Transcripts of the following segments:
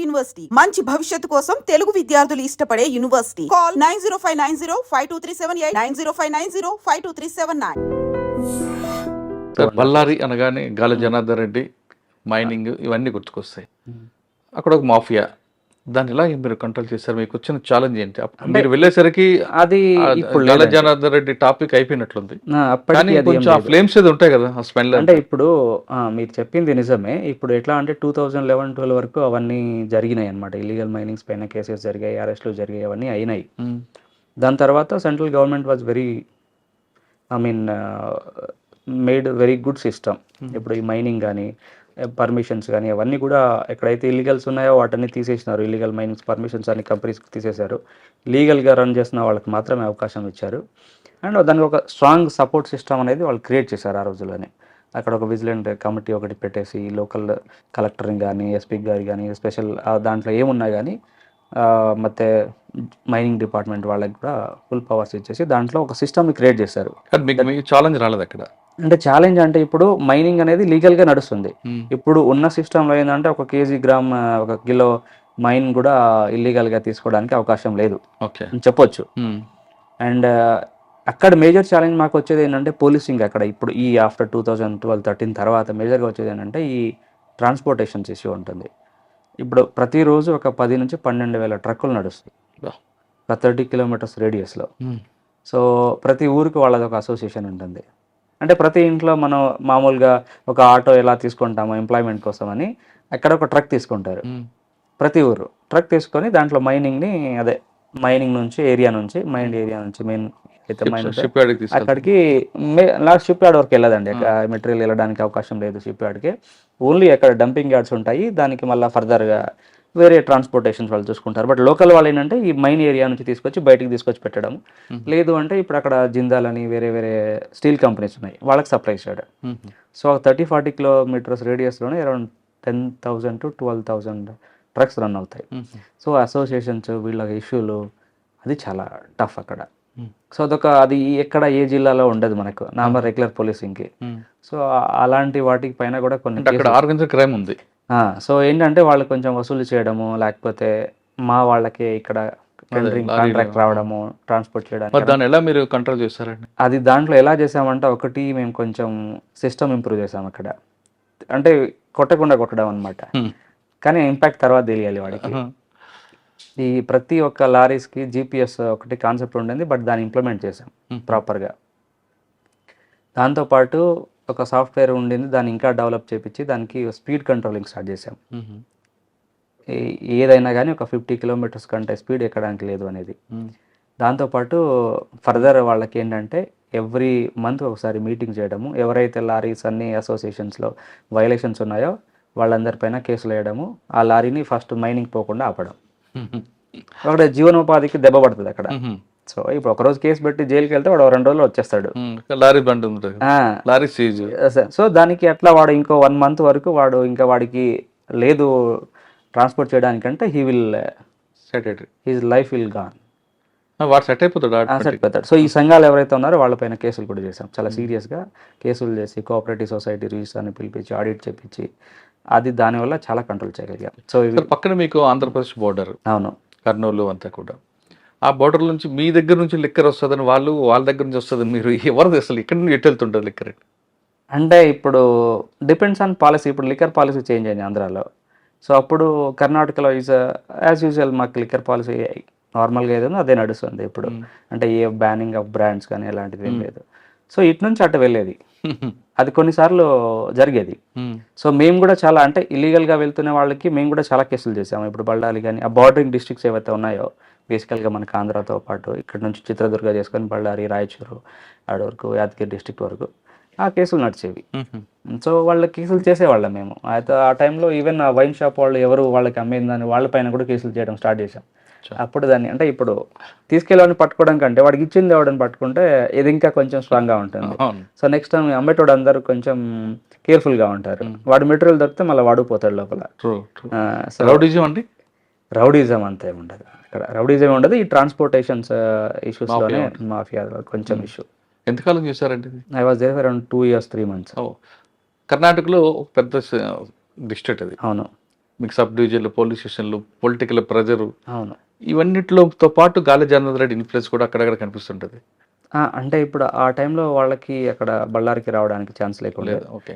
University మంచి భవిష్యత్తు కోసం తెలుగు విద్యార్థులు ఇష్టపడే యూనివర్సిటీ. కాల్ 9059052378 9059052379. బళ్ళారి అనగానే గాలి జనార్దన్ రెడ్డి మైనింగ్ ఇవన్నీ గుర్తుకొస్తాయి. అక్కడ ఒక మాఫియా, దాన్ని ఎలా మీరు కంట్రోల్ చేశారు? మీకు వచ్చిన ఛాలెంజ్ ఏంటి? మీరు వెళ్ళేసరికి అది గాలి జనార్దన్ రెడ్డి టాపిక్ అయిపోయినట్లుంది. కానీ కొంచెం ఆ ఫ్లేమ్స్ ఏదో ఉంటాయి కదా, ఆ స్మెల్. అంటే ఇప్పుడు మీరు చెప్పింది నిజమే. ఇప్పుడు ఎట్లా అంటే 2011-12 వరకు అవన్నీ జరిగినాయి అనమాట. ఇల్లీగల్ మైనింగ్స్ పైన కేసెస్ జరిగాయి, అరెస్టులు జరిగాయి, అవన్నీ అయినాయి. దాని తర్వాత central government was very made very good system. ఇప్పుడు ఈ మైనింగ్ కానీ పర్మిషన్స్ కానీ అవన్నీ కూడా ఎక్కడైతే ఇల్లీగల్స్ ఉన్నాయో వాటన్ని తీసేసినారు. ఇల్లీగల్ మైనింగ్స్ పర్మిషన్స్ అన్ని కంపెనీస్కి తీసేశారు. లీగల్గా రన్ చేసిన వాళ్ళకి మాత్రమే అవకాశం ఇచ్చారు. అండ్ దానికి ఒక స్ట్రాంగ్ సపోర్ట్ సిస్టమ్ అనేది వాళ్ళు క్రియేట్ చేశారు ఆ రోజుల్లోనే. అక్కడ ఒక విజిలెంట్ కమిటీ ఒకటి పెట్టేసి లోకల్ కలెక్టర్ని కానీ ఎస్పీ గారి కానీ స్పెషల్ దాంట్లో ఏమున్నా కానీ ಮತ್ತೆ మైనింగ్ డిపార్ట్మెంట్ వాళ్ళకి కూడా ఫుల్ పవర్స్ ఇచ్చేసి దాంట్లో ఒక సిస్టమ్ని క్రియేట్ చేశారు. మీకు ఛాలెంజ్ రాలేదు అక్కడ? అంటే ఛాలెంజ్ అంటే ఇప్పుడు మైనింగ్ అనేది లీగల్గా నడుస్తుంది. ఇప్పుడు ఉన్న సిస్టంలో ఏంటంటే ఒక కేజీ గ్రామ్ ఒక కిలో మైన్ కూడా ఇల్లీగల్గా తీసుకోవడానికి అవకాశం లేదు అని చెప్పొచ్చు. అండ్ అక్కడ మేజర్ ఛాలెంజ్ మాకు వచ్చేది ఏంటంటే పోలీసింగ్. అక్కడ ఇప్పుడు ఈ ఆఫ్టర్ 2012-13 తర్వాత మేజర్గా వచ్చేది ఏంటంటే ఈ ట్రాన్స్పోర్టేషన్స్ ఇష్యూ ఉంటుంది. ఇప్పుడు ప్రతిరోజు ఒక 10 నుంచి 12,000 ట్రక్కులు నడుస్తాయి ఒక 30 కిలోమీటర్స్ రేడియస్లో. సో ప్రతి ఊరికి వాళ్ళది ఒక అసోసియేషన్ ఉంటుంది. అంటే ప్రతి ఇంట్లో మనం మామూలుగా ఒక ఆటో ఎలా తీసుకుంటామో ఎంప్లాయ్మెంట్ కోసం అని అక్కడ ఒక ట్రక్ తీసుకుంటారు. ప్రతి ఊరు ట్రక్ తీసుకొని దాంట్లో మైనింగ్ని మైనింగ్ నుంచి మైండ్ ఏరియా నుంచి మెయిన్ అయితే మైన్ అక్కడికి లాస్ట్ షిప్ యార్డ్ వరకు వెళ్ళదండి. మెటీరియల్ వెళ్ళడానికి అవకాశం లేదు షిప్ యార్డ్కి. ఓన్లీ అక్కడ డంపింగ్ యార్డ్స్ ఉంటాయి. దానికి మళ్ళీ ఫర్దర్గా వేరే ట్రాన్స్పోర్టేషన్స్ వాళ్ళు చూసుకుంటారు. బట్ లోకల్ వాళ్ళు ఏంటంటే ఈ మైన్ ఏరియా నుంచి తీసుకొచ్చి బయటికి తీసుకొచ్చి పెట్టడం. లేదు అంటే ఇప్పుడు అక్కడ జిందాల్ అని వేరే వేరే స్టీల్ కంపెనీస్ ఉన్నాయి, వాళ్ళకి సప్లై చేయడం. సో 30-40 కిలోమీటర్స్ రేడియస్లోనే అరౌండ్ 10,000 to 12,000 ట్రక్స్ రన్ అవుతాయి. సో అసోసియేషన్స్ వీళ్ళ ఇష్యూలు అది చాలా టఫ్ అక్కడ. సో అది ఎక్కడ ఏ జిల్లాలో ఉండదు మనకు నార్మల్ రెగ్యులర్ పోలీసింగ్కి. సో అలాంటి వాటికి పైన కూడా కొన్ని క్రైమ్ ఉంది. సో ఏంటంటే వాళ్ళు కొంచెం వసూలు చేయడము, లేకపోతే మా వాళ్ళకి ఇక్కడ కాంట్రాక్ట్ రావడము ట్రాన్స్పోర్ట్ చేయడానికి. దాన్ని ఎలా మీరు కంట్రోల్ చేస్తారండి? అది దాంట్లో ఎలా చేసామంటే ఒకటి మేము కొంచెం సిస్టమ్ ఇంప్రూవ్ చేసాం అక్కడ. అంటే కొట్టడం అనమాట. కానీ ఇంపాక్ట్ తర్వాత తెలియాలి వాడికి. ఈ ప్రతి ఒక్క లారీస్కి GPS ఒకటి కాన్సెప్ట్ ఉండింది, బట్ దాన్ని ఇంప్లిమెంట్ చేసాం ప్రాపర్గా. దాంతోపాటు ఒక సాఫ్ట్వేర్ ఉండింది, దాన్ని ఇంకా డెవలప్ చేయించి దానికి స్పీడ్ కంట్రోలింగ్ స్టార్ట్ చేసాం. ఏదైనా కానీ ఒక 50 కిలోమీటర్స్ కంటే స్పీడ్ ఎక్కడానికి లేదు అనేది. దాంతోపాటు ఫర్దర్ వాళ్ళకి ఏంటంటే ఎవ్రీ మంత్ ఒకసారి మీటింగ్ చేయడము, ఎవరైతే లారీస్ అన్ని అసోసియేషన్స్లో వైలేషన్స్ ఉన్నాయో వాళ్ళందరిపైన కేసులు వేయడము, ఆ లారీని ఫస్ట్ మైనింగ్ పోకుండా ఆపడం. అక్కడ జీవనోపాధికి దెబ్బ పడుతుంది అక్కడ. సో ఇప్పుడు ఒకరోజు కేసు పెట్టి జైలుకి వెళ్తే వాడు 2 రోజుల్లో వచ్చేస్తాడు. సో దానికి అట్లా వాడు ఇంకో 1 మంత్ వరకు వాడు ఇంకా వాడికి లేదు ట్రాన్స్పోర్ట్ చేయడానికంటే his life will gone. Set అయిపోతాడు. సో ఈ సంఘాలు ఎవరైతే ఉన్నారో వాళ్ళపైన కేసులు కూడా చేసాం. చాలా సీరియస్గా కేసులు చేసి కోఆపరేటివ్ సొసైటీ రిజిస్టర్ని పిలిపించి ఆడిట్ చేపించి అది దానివల్ల చాలా కంట్రోల్ చేయగలిగాం. సో పక్కన మీకు ఆంధ్రప్రదేశ్ బోర్డర్, అవును, కర్నూలు అంతా కూడా. ఆ బోర్డర్ నుంచి మీ దగ్గర నుంచి లిక్కర్ వస్తుందని వాళ్ళ దగ్గర నుంచి వస్తుందని మీరు ఎవరిది అసలు ఇక్కడ నుండి ఎటు వెళ్తుంటుంది లిక్కర్? అంటే ఇప్పుడు డిపెండ్స్ ఆన్ పాలసీ. ఇప్పుడు లిక్కర్ పాలసీ చేంజ్ అయింది ఆంధ్రాలో. సో అప్పుడు కర్ణాటకలో యాజ్ యూజువల్ మాకు లిక్కర్ పాలసీ నార్మల్గా ఏదైనా అదే నడుస్తుంది ఇప్పుడు. అంటే ఏ బ్యానింగ్ ఆఫ్ బ్రాండ్స్ కానీ అలాంటిది ఏం లేదు. సో ఇటు నుంచి అటు వెళ్ళేది, అది కొన్నిసార్లు జరిగేది. సో మేము కూడా చాలా అంటే ఇల్లీగల్గా వెళ్తున్న వాళ్ళకి మేము కూడా చాలా కేసులు చేసాము. ఇప్పుడు బళ్ళారి కానీ ఆ బార్డరింగ్ డిస్ట్రిక్ట్స్ ఏవైతే ఉన్నాయో బేసికల్గా మనకు ఆంధ్రాతో పాటు ఇక్కడ నుంచి చిత్రదుర్గ చేసుకొని బళ్ళారి, రాయచూరు ఆడ వరకు, యాదగిరి డిస్ట్రిక్ట్ వరకు ఆ కేసులు నడిచేవి. సో వాళ్ళ కేసులు చేసేవాళ్ళం మేము. అయితే ఆ టైంలో ఈవెన్ ఆ వైన్ షాప్ వాళ్ళు ఎవరు వాళ్ళకి అమ్మేందని వాళ్ళపైన కూడా కేసులు చేయడం స్టార్ట్ చేసాం. అప్పుడు దాన్ని అంటే ఇప్పుడు తీసుకెళ్ళని పట్టుకోవడం కంటే వాడికి ఇచ్చింది ఎవడని పట్టుకుంటే ఇది ఇంకా కొంచెం స్ట్రాంగ్గా ఉంటుంది. సో నెక్స్ట్ టైం అమ్మేటోడు అందరూ కొంచెం కేర్ఫుల్గా ఉంటారు. వాడి మెటీరియల్ దొరికితే మళ్ళీ వాడిపోతాడు లోపల. రౌడీజం అంతా ఏమి ఉండదు అక్కడ. రౌడీజం ఉండదు. ఈ ట్రాన్స్పోర్టేషన్స్ ఇష్యూస్లోనే మాఫియా కొంచెం ఇష్యూ. ఎంతకాలం చేశారండి? I was there around 2 years 3 months. కర్ణాటకలో పెద్ద డిస్ట్రిక్ట్ అది. అవును. మీకు సబ్ డివిజన్లు, పోలీస్ స్టేషన్లు, పొలిటికల్ ప్రెజరు, అవును. ఇవన్నిటితో పాటు గాలి జనార్దన్ రెడ్డి ఇన్ఫ్లుయెన్స్ కూడా అక్కడక్కడ కనిపిస్తుంటది. అంటే ఇప్పుడు ఆ టైంలో వాళ్ళకి అక్కడ బళ్ళారికి రావడానికి ఛాన్స్ లేకుండా లేదు, ఓకే.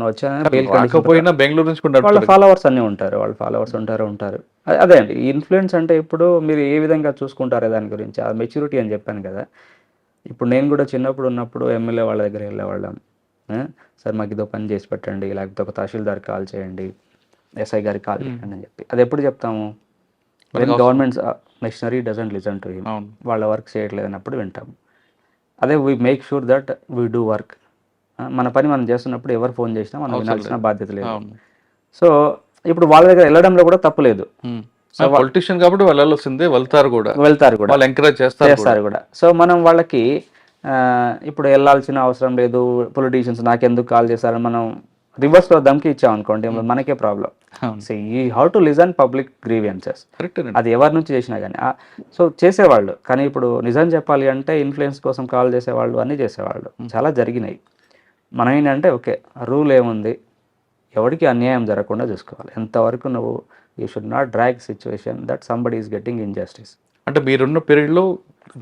వచ్చా రాకపోయినా బెంగళూరు నుంచి కూడా వాళ్ళ నడుపుతారు. ఫాలోవర్స్ అన్నీ ఉంటారు, వాళ్ళ ఫాలోవర్స్ ఉంటారు. అదే అండి ఇన్ఫ్లుయెన్స్ అంటే ఇప్పుడు మీరు ఏ విధంగా చూసుకుంటారో దాని గురించి ఆ మెచ్యూరిటీ అని చెప్పాను కదా. ఇప్పుడు నేను కూడా చిన్నప్పుడు ఉన్నప్పుడు ఎమ్మెల్యే వాళ్ళ దగ్గర వెళ్ళేవాళ్ళం. సార్ మాకు ఇదో పని చేసి పెట్టండి, లేకపోతే ఒక తహసీల్దార్ కాల్ చేయండి, ఎస్ఐ గారికి కాల్ చేయండి అని చెప్పి. అది ఎప్పుడు చెప్తాము? When governments machinery doesn't listen to him, అవును. వాళ్ళ వర్క్ చేయట్లేదు అన్నప్పుడు వింటాము. అదే we make sure that we do work. మన పని మనం చేస్తున్నప్పుడు ఎవరు ఫోన్ చేసినా మనం వినాల్సిన బాధ్యత లేదు. అవును. సో ఇప్పుడు వాళ్ళ దగ్గర వెళ్ళడంలో కూడా తప్పు లేదు. పొలిటీషియన్ కాబట్టి వాళ్ళు వెళ్ళాల్సిందే, వెళ్తారు కూడా, కూడా వాళ్ళు ఎంకరేజ్ చేస్తారు కూడా. సో మనం వాళ్ళకి ఇప్పుడు వెళ్ళాల్సిన అవసరం లేదు, పొలిటీషియన్స్ నాకెందుకు కాల్ చేశారని మనం రివర్స్లో దమ్కి ఇచ్చామనుకోండి మనకే problem. So you have to listen public grievances, అది ఎవరి నుంచి చేసినా కానీ. సో చేసేవాళ్ళు, కానీ ఇప్పుడు నిజం చెప్పాలి అంటే ఇన్ఫ్లుయెన్స్ కోసం కాల్ చేసేవాళ్ళు అన్నీ చేసేవాళ్ళు చాలా జరిగినాయి. మనం ఏంటంటే ఓకే రూల్ ఏముంది, ఎవరికి అన్యాయం జరగకుండా చూసుకోవాలి. ఎంతవరకు నువ్వు you should not drag situation that somebody is getting injustice. అంటే మీరున్న పీరియడ్లో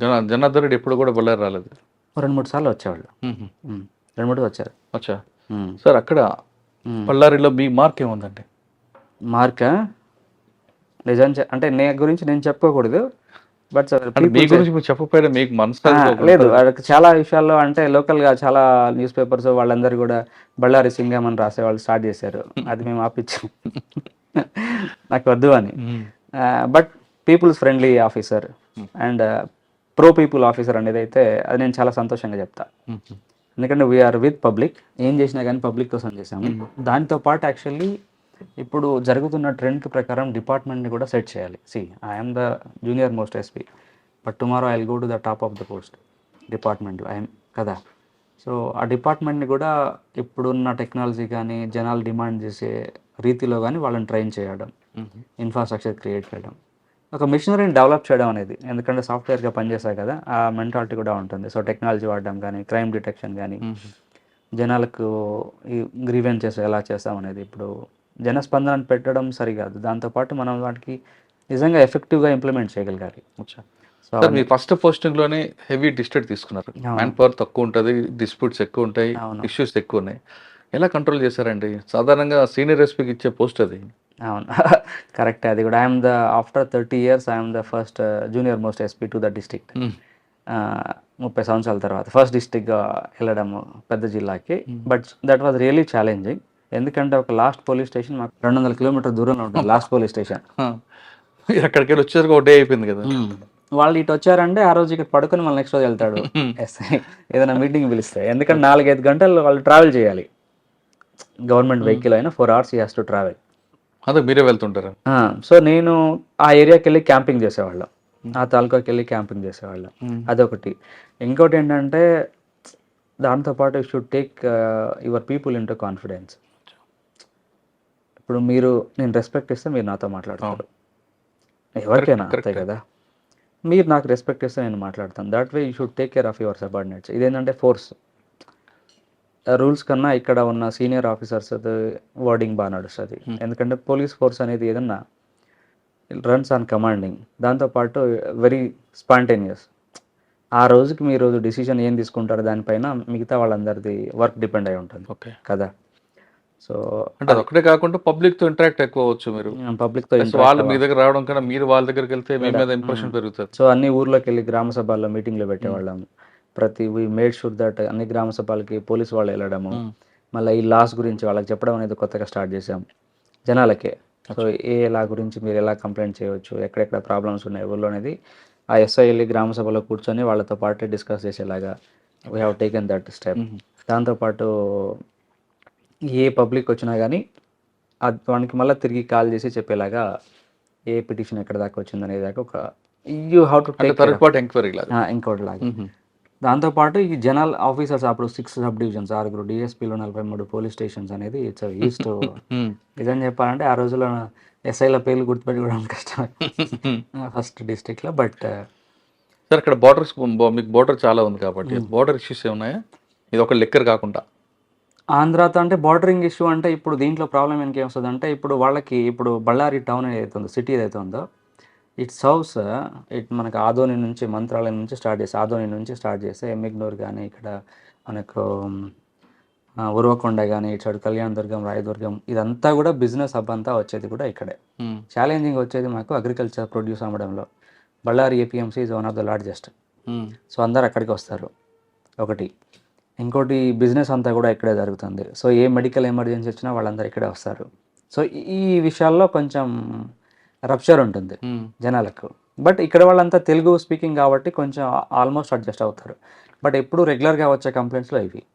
జనార్దన్ రెడ్డి ఎప్పుడు కూడా బళ్ళారి రాలేదు? 2-3 సార్లు వచ్చేవాళ్ళు. 2-3 వచ్చారు. వచ్చా సార్. అక్కడ బళ్ళారిలో మీ మార్క్ ఏముందండి? మార్కా నిజం అంటే గురించి నేను చెప్పుకోకూడదు, బట్ మీ గురించి మీరు చెప్పకపోయినా మీకు మనసు లేదు. చాలా విషయాల్లో అంటే లోకల్గా చాలా న్యూస్ పేపర్స్ వాళ్ళందరూ కూడా బళ్ళారి సింగం అని రాసేవాళ్ళు స్టార్ట్ చేశారు. అది మేము ఆపించాం నాకు వద్దు అని. But peoples friendly officer and pro people officer అనేది అయితే అది నేను చాలా సంతోషంగా చెప్తా. ఎందుకంటే వీఆర్ విత్ పబ్లిక్, ఏం చేసినా కానీ పబ్లిక్ కోసం చేసాము. దాంతో పాటు యాక్చువల్లీ ఇప్పుడు జరుగుతున్న ట్రెండ్ ప్రకారం డిపార్ట్మెంట్ని కూడా సెట్ చేయాలి. I'm the junior most SP, but tomorrow I will go to the top of the post department I'm కదా. సో ఆ డిపార్ట్మెంట్ని కూడా ఇప్పుడున్న టెక్నాలజీ కానీ జనాలు డిమాండ్ చేసే రీతిలో కానీ వాళ్ళని ట్రైన్ చేయడం, ఇన్ఫ్రాస్ట్రక్చర్ క్రియేట్ చేయడం, ఒక మిషనరీని డెవలప్ చేయడం అనేది. ఎందుకంటే సాఫ్ట్వేర్గా పనిచేస్తాయి కదా, ఆ మెంటాలిటీ కూడా ఉంటుంది. సో టెక్నాలజీ వాడడం కానీ, క్రైమ్ డిటెక్షన్ కానీ, జనాలకు ఈ గ్రీవెన్సెస్ ఎలా చేస్తాం అనేది. ఇప్పుడు జనస్పందన పెట్టడం సరికాదు, దాంతోపాటు మనం వాటికి నిజంగా ఎఫెక్టివ్గా ఇంప్లిమెంట్ చేయగలగాలి. సో మీ ఫస్ట్ పోస్టింగ్లోనే హెవీ డిస్ట్రిక్ట్ తీసుకున్నారు. మ్యాన్ పవర్ తక్కువ ఉంటుంది, డిస్ప్యూట్స్ ఎక్కువ ఉంటాయి, ఇష్యూస్ ఎక్కువ ఉన్నాయి. ఎలా కంట్రోల్ చేశారండి? సాధారణంగా సీనియర్ ఎస్పీకి ఇచ్చే పోస్ట్ అది. అవును కరెక్ట్. అది కూడా I'm the after 30 years I'm the first junior most SP to the district. 30 సంవత్సరాల తర్వాత ఫస్ట్ డిస్ట్రిక్ట్గా వెళ్ళడము పెద్ద జిల్లాకి. But that was really challenging. ఎందుకంటే ఒక లాస్ట్ పోలీస్ స్టేషన్ మాకు 200 kilometers దూరంలో ఉంటుంది లాస్ట్ పోలీస్ స్టేషన్. అక్కడికి వెళ్ళి వచ్చేసరికి ఒక డే అయిపోయింది కదా. వాళ్ళు ఇటు వచ్చారంటే ఆ రోజు ఇక్కడ పడుకొని మళ్ళీ నెక్స్ట్ రోజు వెళ్తాడు ఎస్ఐ ఏదైనా మీటింగ్ పిలిస్తే. ఎందుకంటే 4-5 గంటలు వాళ్ళు ట్రావెల్ చేయాలి. గవర్నమెంట్ వెహికల్ అయినా 4 hours he has to travel. అదే మీరే వెళ్తుంటారా? సో నేను ఆ ఏరియాకి వెళ్ళి క్యాంపింగ్ చేసేవాళ్ళం, ఆ తాలూకాకి వెళ్ళి క్యాంపింగ్ చేసేవాళ్ళం. అదొకటి. ఇంకోటి ఏంటంటే దాంతోపాటు should take your people in to confidence. ఇప్పుడు నేను రెస్పెక్ట్ ఇస్తే మీరు నాతో మాట్లాడతారు, ఎవరికైనా అంతే కదా. మీరు నాకు రెస్పెక్ట్ ఇస్తే నేను మాట్లాడతాను. That way you should take care of your subordinates. ఇదేంటంటే ఫోర్స్ రూల్స్ కన్నా ఇక్కడ ఉన్న సీనియర్ ఆఫీసర్స్ వర్డింగ్ బాగా నడుస్తుంది. ఎందుకంటే పోలీస్ ఫోర్స్ అనేది ఏదన్నా రన్స్ ఆన్ కమాండింగ్, దాంతోపాటు వెరీ స్పాంటేనియస్. ఆ రోజుకి మీరు డిసిషన్ ఏం తీసుకుంటారో దానిపైన మిగతా వాళ్ళందరిది వర్క్ డిపెండ్ అయి ఉంటుంది. ఓకే కదా. సో అంటే ఒకటే కాకుండా పబ్లిక్తో ఇంటరాక్ట్ ఎక్కువ అవ్వచ్చు మీరు. పబ్లిక్తో వాళ్ళు మీ దగ్గర రావడం కన్నా మీరు వాళ్ళ దగ్గరికి వెళ్తే మీ మీద ఇంప్రెషన్ పెరుగుతుంది. సో అన్ని ఊర్లోకి వెళ్ళి గ్రామ సభల్లో మీటింగ్లు పెట్టేవాళ్ళం. వీ మేడ్ షూర్ దట్ అన్ని గ్రామ సభలకి పోలీసు వాళ్ళు వెళ్ళడము, మళ్ళీ ఈ లాస్ గురించి వాళ్ళకి చెప్పడం అనేది కొత్తగా స్టార్ట్ చేసాం జనాలకే. సో ఎలా గురించి మీరు ఎలా కంప్లైంట్ చేయవచ్చు, ఎక్కడెక్కడ ప్రాబ్లమ్స్ ఉన్నాయి ఊళ్ళో అనేది ఆ ఎస్ఐ వెళ్ళి గ్రామ సభలో కూర్చొని వాళ్ళతో పాటు డిస్కస్ చేసేలాగా we have taken that step. దాంతోపాటు ఏ పబ్లిక్ వచ్చినా కానీ వానికి మళ్ళీ తిరిగి కాల్ చేసి చెప్పేలాగా ఏ పిటిషన్ ఎక్కడ దాకా వచ్చింది అనేది దాకా ఒక you have to take enquiry ఇంకోటి లాగా. దాంతోపాటు ఈ జనరల్ ఆఫీసర్స్ అప్పుడు 6 సబ్ డివిజన్స్, 6 డిఎస్పీలు, 43 పోలీస్ స్టేషన్స్ అనేది ఇట్స్ ఈస్ట్. నిజం చెప్పాలంటే ఆ రోజుల్లో ఎస్ఐల పేర్లు గుర్తుపెట్టుకోవడం కష్టం ఫస్ట్ డిస్ట్రిక్ట్లో. బట్ సార్ అక్కడ బార్డర్స్ మీకు బార్డర్ చాలా ఉంది కాబట్టి బార్డర్ ఇష్యూస్ ఏమున్నాయా? ఇది ఒక లెక్కర్ కాకుండా ఆంధ్రాతో అంటే బార్డరింగ్ ఇష్యూ అంటే ఇప్పుడు దీంట్లో ప్రాబ్లం ఇంకేం వస్తుంది అంటే ఇప్పుడు వాళ్ళకి ఇప్పుడు బళ్ళారి టౌన్ ఏదైతే ఉందో సిటీ ఏదైతే ఉందో ఇట్ సర్వ్స్ ఇట్ మనకు ఆదోని నుంచి మంత్రాలయం నుంచి స్టార్ట్ చేసి ఆదోని నుంచి స్టార్ట్ చేస్తే ఎమ్మిగ్నూర్ కానీ ఇక్కడ మనకు ఉరవకొండ కానీ ఇటు సైడ్ కళ్యాణదుర్గం రాయదుర్గం ఇదంతా కూడా బిజినెస్ హబ్ అంతా వచ్చేది కూడా ఇక్కడే. ఛాలెంజింగ్ వచ్చేది మాకు అగ్రికల్చర్ ప్రొడ్యూస్ అమ్మడంలో. Ballari APMC is one of the largest. So అందరు అక్కడికి వస్తారు ఒకటి. ఇంకోటి బిజినెస్ అంతా కూడా ఇక్కడే జరుగుతుంది. సో ఏ మెడికల్ ఎమర్జెన్సీ వచ్చినా వాళ్ళందరూ ఇక్కడే వస్తారు. సో ఈ విషయాల్లో కొంచెం రప్చర్ ఉంటుంది జనాలకు. బట్ ఇక్కడ వాళ్ళంతా తెలుగు స్పీకింగ్ కాబట్టి కొంచెం ఆల్మోస్ట్ అడ్జస్ట్ అవుతారు. బట్ ఎప్పుడు రెగ్యులర్గా వచ్చే కంప్లైంట్స్లో ఇవి